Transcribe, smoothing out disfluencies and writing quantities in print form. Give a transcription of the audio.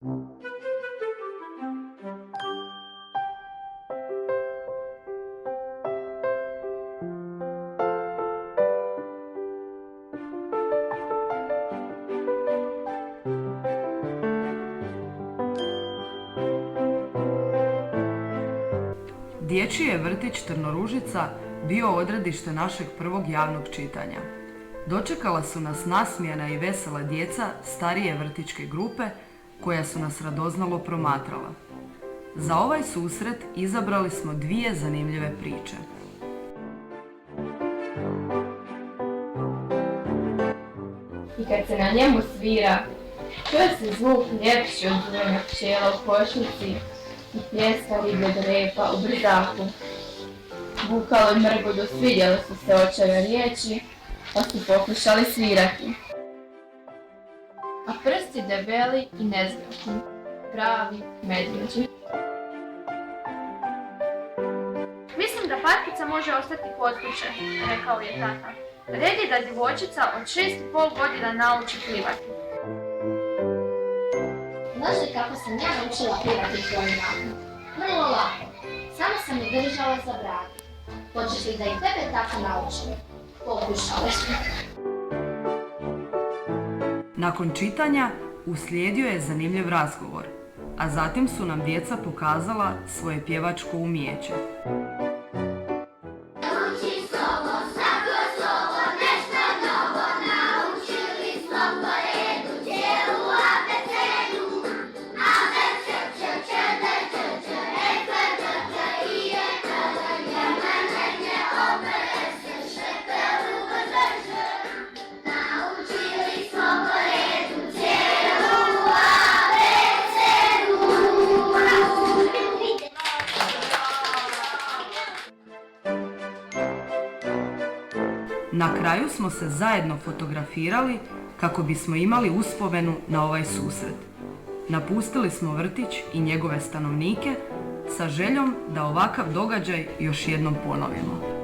Dječji je vrtić Trnoružica bio odredište našeg prvog javnog čitanja. Dočekala su nas nasmijana i vesela djeca starije vrtićke grupe koja su nas radoznalo promatrala. Za ovaj susret izabrali smo dvije zanimljive priče. I kad se na njemu svira, čuje se zvuk ljepši od zvoja pčela u košnici i pljeska riblje repa u brdaku. Bukalo i mrgudu svidjeli su se očeve riječi, pa su pokušali svirati. A prsti debeli i nezgrapni, pravi medvjeđi. Mislim da patkica može ostati kod kuće, rekao je tata. Red je da djevojčica od 6,5 godina nauči plivati. Znaš li kako sam ja naučila plivati tvojim mamu? Vrlo lako. Samo sam je držala za vrat. Hoćeš li da i tebe tako naučim? Pokušale smo. Nakon čitanja uslijedio je zanimljiv razgovor, a zatim su nam djeca pokazala svoje pjevačko umijeće. Na kraju smo se zajedno fotografirali kako bismo imali uspomenu na ovaj susret. Napustili smo vrtić i njegove stanovnike sa željom da ovakav događaj još jednom ponovimo.